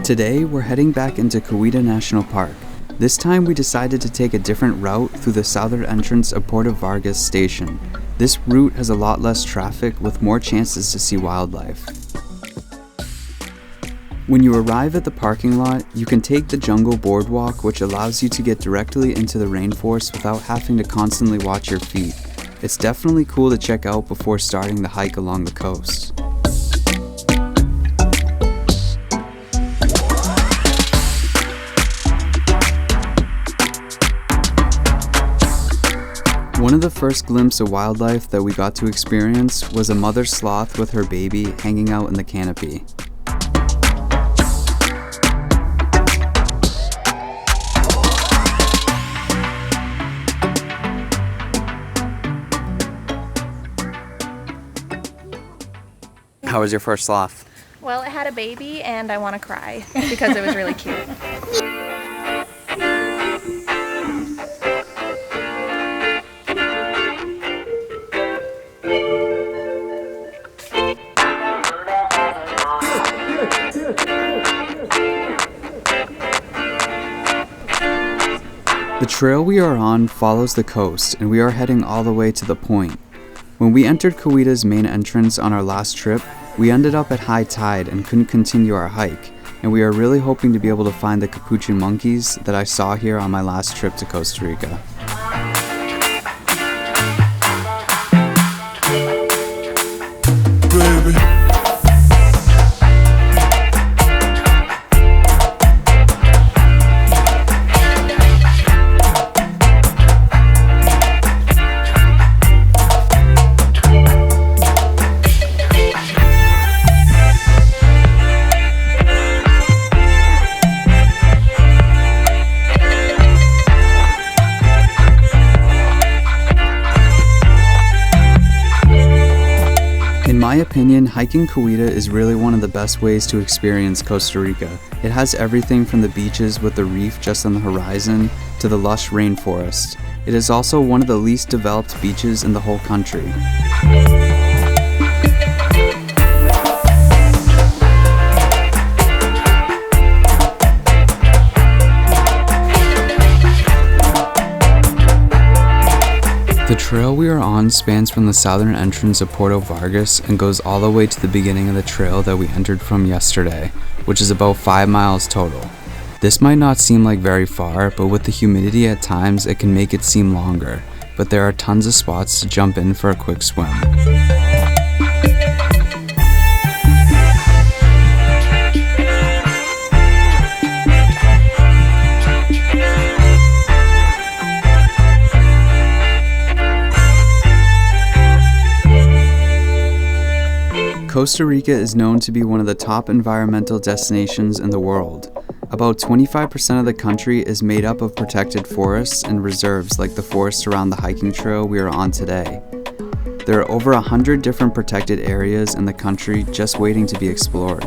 Today, we're heading back into Cahuita National Park. This time we decided to take a different route through the southern entrance of Puerto Vargas Station. This route has a lot less traffic with more chances to see wildlife. When you arrive at the parking lot, you can take the jungle boardwalk, which allows you to get directly into the rainforest without having to constantly watch your feet. It's definitely cool to check out before starting the hike along the coast. One of the first glimpses of wildlife that we got to experience was a mother sloth with her baby hanging out in the canopy. How was your first sloth? Well, it had a baby and I want to cry because it was really cute. The trail we are on follows the coast, and we are heading all the way to the point. When we entered Cahuita's main entrance on our last trip, we ended up at high tide and couldn't continue our hike, and we are really hoping to be able to find the Capuchin monkeys that I saw here on my last trip to Costa Rica. In my opinion, hiking Cahuita is really one of the best ways to experience Costa Rica. It has everything from the beaches with the reef just on the horizon to the lush rainforest. It is also one of the least developed beaches in the whole country. The trail we are on spans from the southern entrance of Puerto Vargas and goes all the way to the beginning of the trail that we entered from yesterday, which is about 5 miles total. This might not seem like very far, but with the humidity at times it can make it seem longer, but there are tons of spots to jump in for a quick swim. Costa Rica is known to be one of the top environmental destinations in the world. About 25% of the country is made up of protected forests and reserves like the forest around the hiking trail we are on today. There are over 100 different protected areas in the country just waiting to be explored.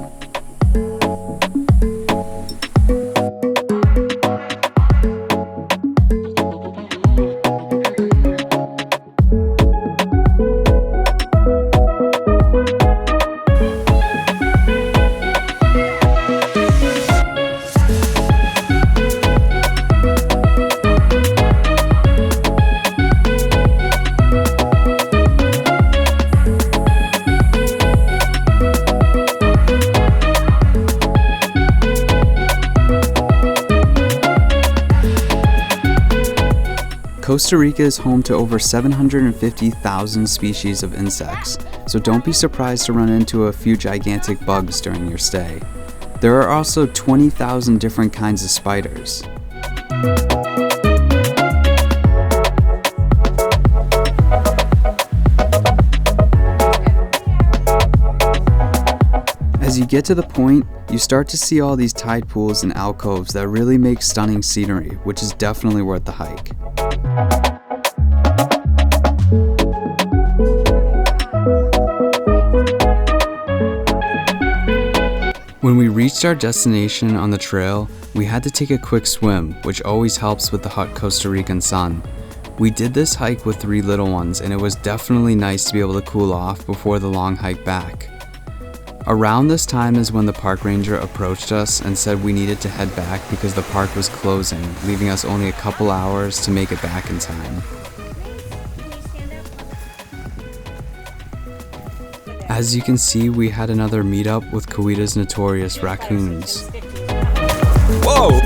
Costa Rica is home to over 750,000 species of insects, so don't be surprised to run into a few gigantic bugs during your stay. There are also 20,000 different kinds of spiders. As you get to the point, you start to see all these tide pools and alcoves that really make stunning scenery, which is definitely worth the hike. When we reached our destination on the trail, we had to take a quick swim, which always helps with the hot Costa Rican sun. We did this hike with 3 little ones, and it was definitely nice to be able to cool off before the long hike back. Around this time is when the park ranger approached us and said we needed to head back because the park was closing, leaving us only a couple hours to make it back in time. As you can see, we had another meetup with Cahuita's notorious raccoons. Whoa!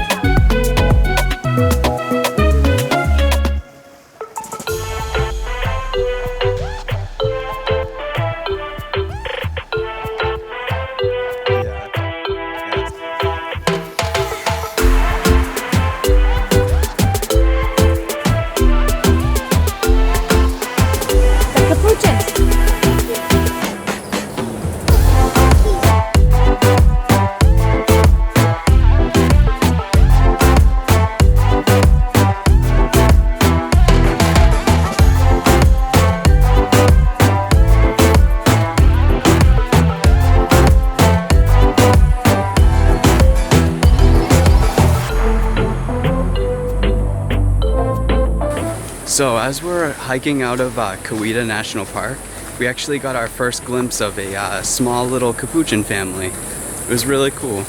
So as we're hiking out of Cahuita National Park, we actually got our first glimpse of a small little Capuchin family. It was really cool.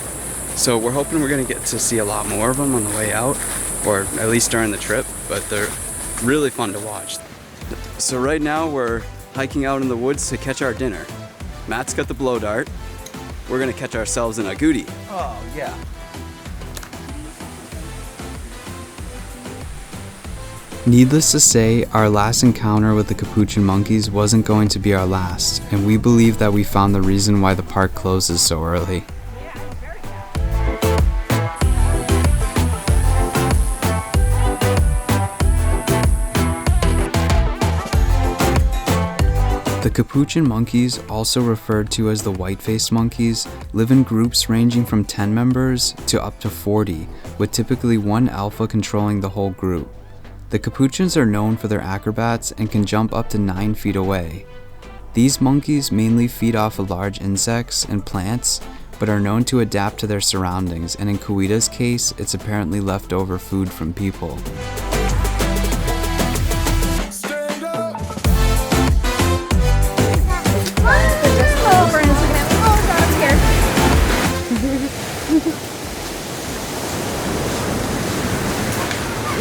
So we're hoping we're gonna get to see a lot more of them on the way out, or at least during the trip, but they're really fun to watch. So right now we're hiking out in the woods to catch our dinner. Matt's got the blow dart. We're gonna catch ourselves in a goodie. Oh, yeah. Needless to say, our last encounter with the Capuchin monkeys wasn't going to be our last, and we believe that we found the reason why the park closes so early. The Capuchin monkeys, also referred to as the white-faced monkeys, live in groups ranging from 10 members to up to 40, with typically one alpha controlling the whole group. The Capuchins are known for their acrobats and can jump up to 9 feet away. These monkeys mainly feed off of large insects and plants, but are known to adapt to their surroundings, and in Cahuita's case, it's apparently leftover food from people.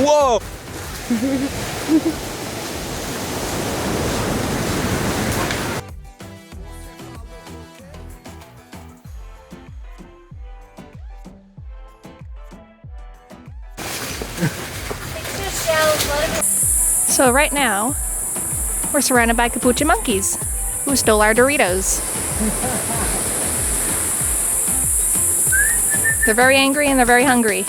Whoa! So right now, we're surrounded by Capuchin monkeys who stole our Doritos. They're very angry and they're very hungry.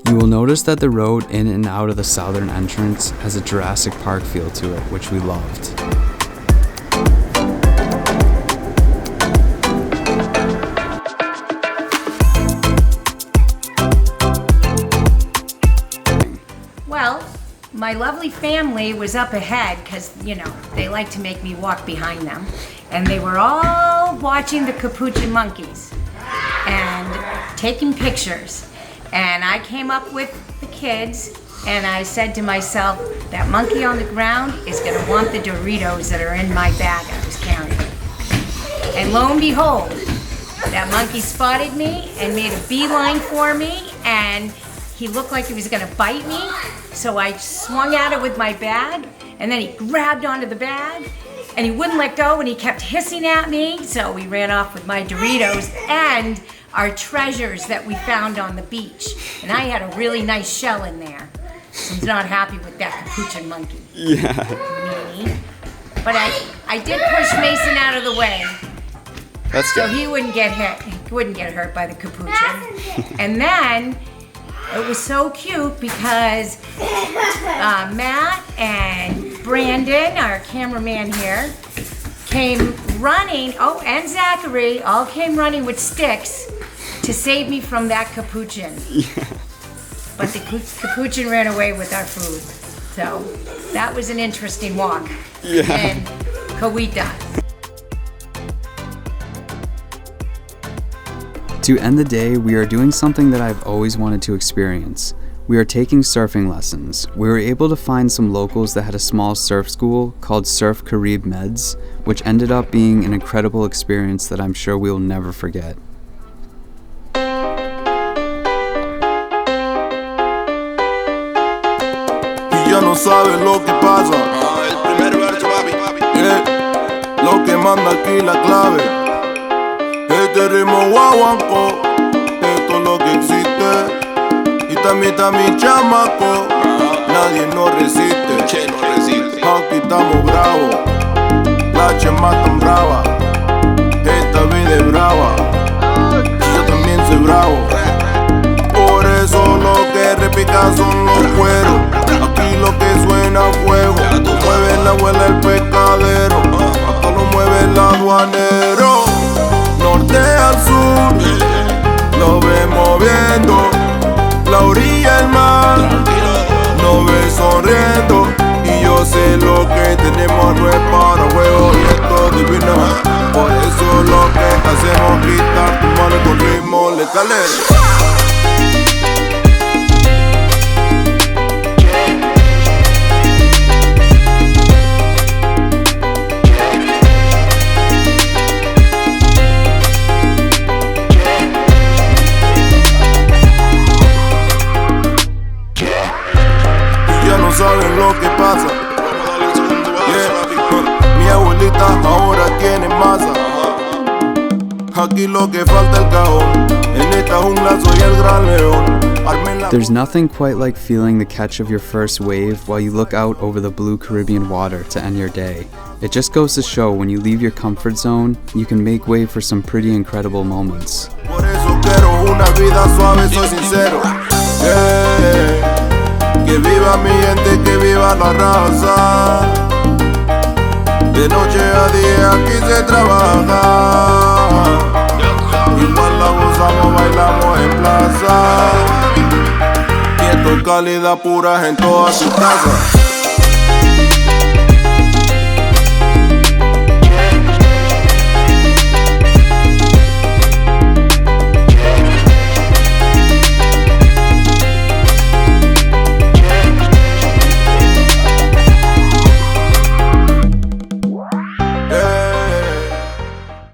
You will notice that the road in and out of the southern entrance has a Jurassic Park feel to it, which we loved. Well, my lovely family was up ahead because, you know, they like to make me walk behind them. And they were all watching the Capuchin monkeys and taking pictures. And I came up with the kids and I said to myself, that monkey on the ground is gonna want the Doritos that are in my bag I was carrying. And lo and behold, that monkey spotted me and made a beeline for me, and he looked like he was gonna bite me. So I swung at it with my bag, and then he grabbed onto the bag, and he wouldn't let go, and he kept hissing at me. So we ran off with my Doritos and our treasures that we found on the beach. And I had a really nice shell in there. So I'm not happy with that Capuchin monkey. Yeah. Me. But I did push Mason out of the way. That's So good. he wouldn't get hit. He wouldn't get hurt by the Capuchin. And then it was so cute because Matt and Brandon, our cameraman here, came running. Oh, and Zachary all came running with sticks to save me from that Capuchin. Yeah. But the Capuchin ran away with our food. So that was an interesting walk. Yeah. And Cahuita. To end the day, we are doing something that I've always wanted to experience. We are taking surfing lessons. We were able to find some locals that had a small surf school called Surf Carib Meds, which ended up being an incredible experience that I'm sure we will never forget. Ya no sabes lo que pasa. El primer verso, papi. Yeah. Lo que manda aquí la clave. Este ritmo guaguanco. Esto es lo que existe. Y también está mi chamaco. Nadie nos resiste. Che, no resiste. Aquí estamos bravos. La chema tan brava. Esta vida es brava. Yo también soy bravo. Por eso lo que repica son los cueros. Aquí lo que suena fuego. Mueve la abuela el pescadero. Hasta lo mueve el aduanero. Norte al sur, lo ves moviendo. La orilla el mar, nos ve sonriendo. Y yo sé lo que tenemos no es para juego. Y esto es divino. Por eso lo que hacemos gritar tu mano con ritmo letal. Saben lo que pasa. Yeah. Mi abuelita ahora tiene masa. Aquí lo que falta el cajón. En esta jungla soy el gran león. There's nothing quite like feeling the catch of your first wave while you look out over the blue Caribbean water to end your day. It just goes to show when you leave your comfort zone, you can make way for some pretty incredible moments. Por eso quiero una vida suave, soy sincero. Yeah. Que viva mi gente, que viva la raza. De noche a día aquí se trabaja. Igual la gozamos, bailamos en plaza. Y esto es calidad pura en todas sus casas.